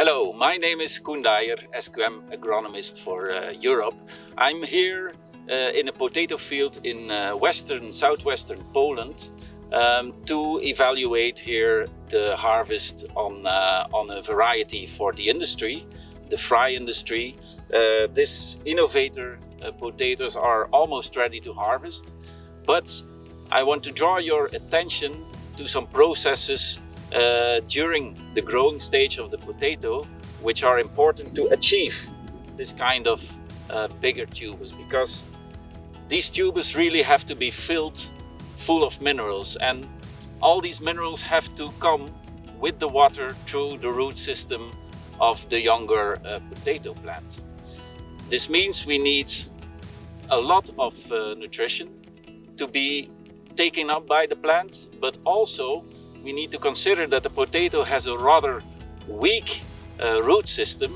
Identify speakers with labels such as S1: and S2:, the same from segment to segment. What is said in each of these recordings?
S1: Hello, my name is Koen D'Haeyer, SQM agronomist for Europe. I'm here in a potato field in southwestern Poland to evaluate here the harvest on a variety for the industry, the fry industry. This innovator potatoes are almost ready to harvest, but I want to draw your attention to some processes during the growing stage of the potato, which are important to achieve this kind of bigger tubers, because these tubers really have to be filled full of minerals, and all these minerals have to come with the water through the root system of the younger potato plant. This means we need a lot of nutrition to be taken up by the plant, but also we need to consider that the potato has a rather weak root system,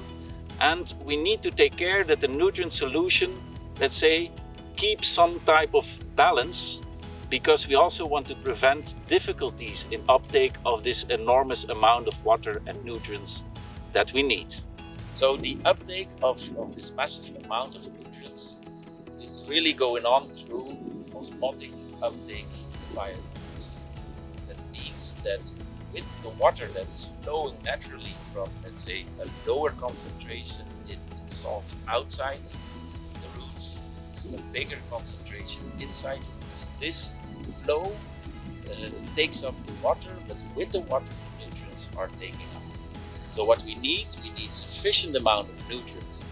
S1: and we need to take care that the nutrient solution, let's say, keeps some type of balance, because we also want to prevent difficulties in uptake of this enormous amount of water and nutrients that we need. So the uptake of this massive amount of nutrients is really going on through osmotic uptake via roots. That means that with the water that is flowing naturally from, let's say, a lower concentration in salts outside the roots to a bigger concentration inside the roots, this flow takes up the water, but with the water the nutrients are taking up. So what we need sufficient amount of nutrients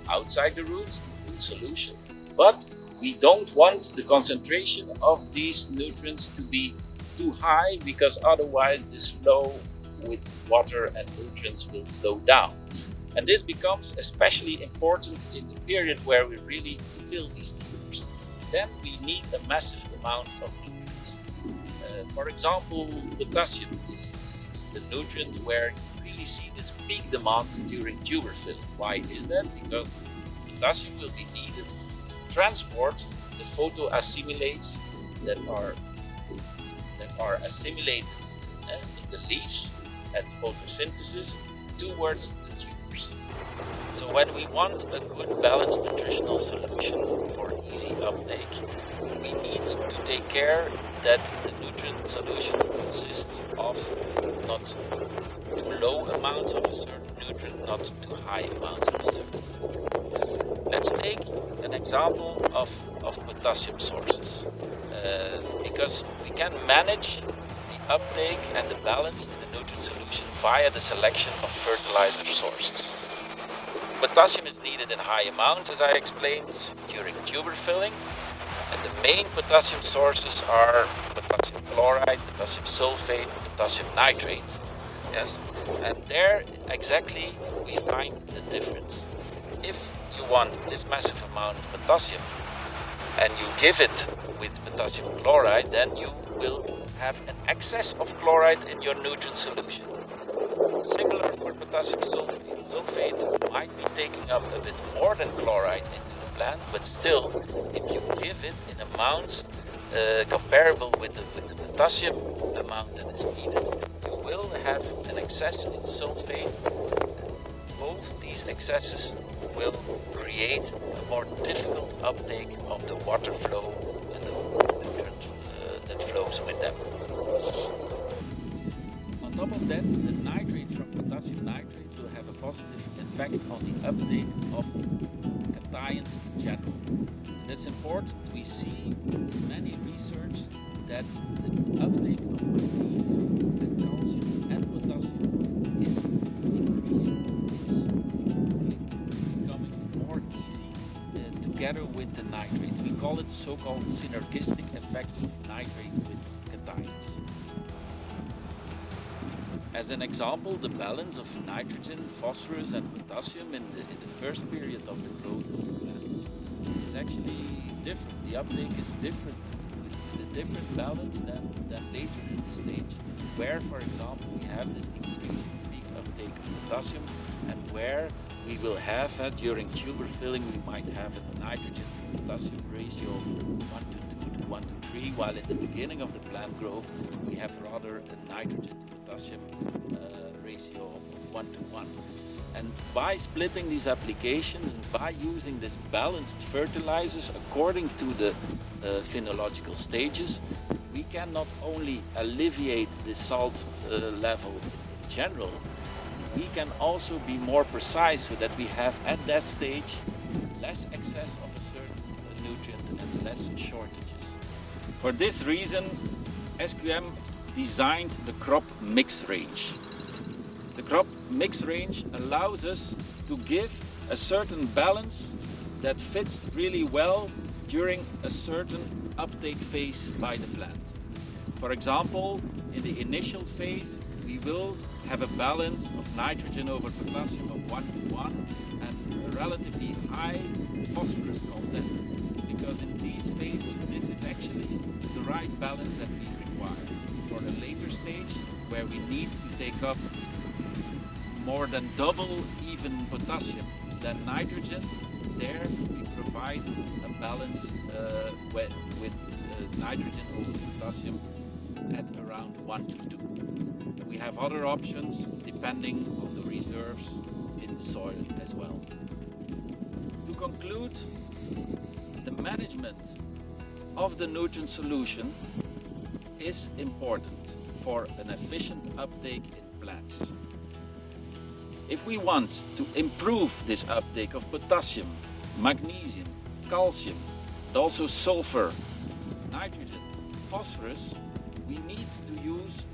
S1: outside the roots, root solution, but we don't want the concentration of these nutrients to be too high, because otherwise this flow with water and nutrients will slow down. And this becomes especially important in the period where we really fill these tubers. Then we need a massive amount of nutrients. For example, potassium is the nutrient where you really see this peak demand during tuber filling. Why is that? Because potassium will be needed to transport the photoassimilates that are assimilated in the leaves at photosynthesis towards the tubers. So when we want a good balanced nutritional solution for easy uptake, we need to take care that the nutrient solution consists of not too low amounts of a certain nutrient, not too high amounts of a certain nutrient. Let's take an example of potassium sources, because we can manage the uptake and the balance in the nutrient solution via the selection of fertilizer sources. Potassium is needed in high amounts, as I explained, during tuber filling, and the main potassium sources are potassium chloride, potassium sulfate, potassium nitrate. Yes, and there exactly we find the difference. If you want this massive amount of potassium and you give it with potassium chloride, then you will have an excess of chloride in your nutrient solution. Similar for potassium sulfate. Sulfate might be taking up a bit more than chloride into the plant, but still, if you give it in amounts comparable with the potassium amount that is needed, you will have an excess in sulfate. Both these excesses will create a more difficult uptake of the water flow and the nutrient that flows with them. On top of that, the nitrate from potassium nitrate will have a positive effect on the uptake of cations in general. That's important. We see in many research that the uptake of magnesium and calcium and potassium is increasing, becoming more easy together with the nitrate. We call it the so-called synergistic effect of nitrate with cations. As an example, the balance of nitrogen, phosphorus and potassium in the first period of the growth of the plant is actually different. The uptake is different, with a different balance than later in the stage, where, for example, we have this increased peak uptake of potassium, and where we will have, during tuber filling, we might have a nitrogen to potassium ratio of 1 to 2 to 1 to 3, while at the beginning of the plant growth we have rather a nitrogen to potassium ratio of 1 to 1. And by splitting these applications and by using this balanced fertilizers according to the phenological stages, we can not only alleviate the salt level in general, we can also be more precise so that we have at that stage less excess of a certain nutrient and less shortages. For this reason, SQM designed the crop mix range. The crop mix range allows us to give a certain balance that fits really well during a certain uptake phase by the plant. For example, in the initial phase, we will have a balance of nitrogen over potassium of 1 to 1 and a relatively high phosphorus content, because in these phases this is actually the right balance that we require. For a later stage, where we need to take up more than double even potassium than nitrogen, there we provide a balance with nitrogen over potassium at around 1 to 2. We have other options depending on the reserves in the soil as well. To conclude, the management of the nutrient solution is important for an efficient uptake in plants. If we want to improve this uptake of potassium, magnesium, calcium, but also sulfur, nitrogen, phosphorus, we need to use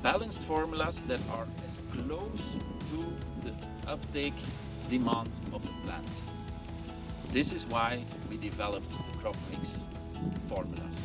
S1: balanced formulas that are as close to the uptake demand of the plant. This is why we developed the crop mix formulas.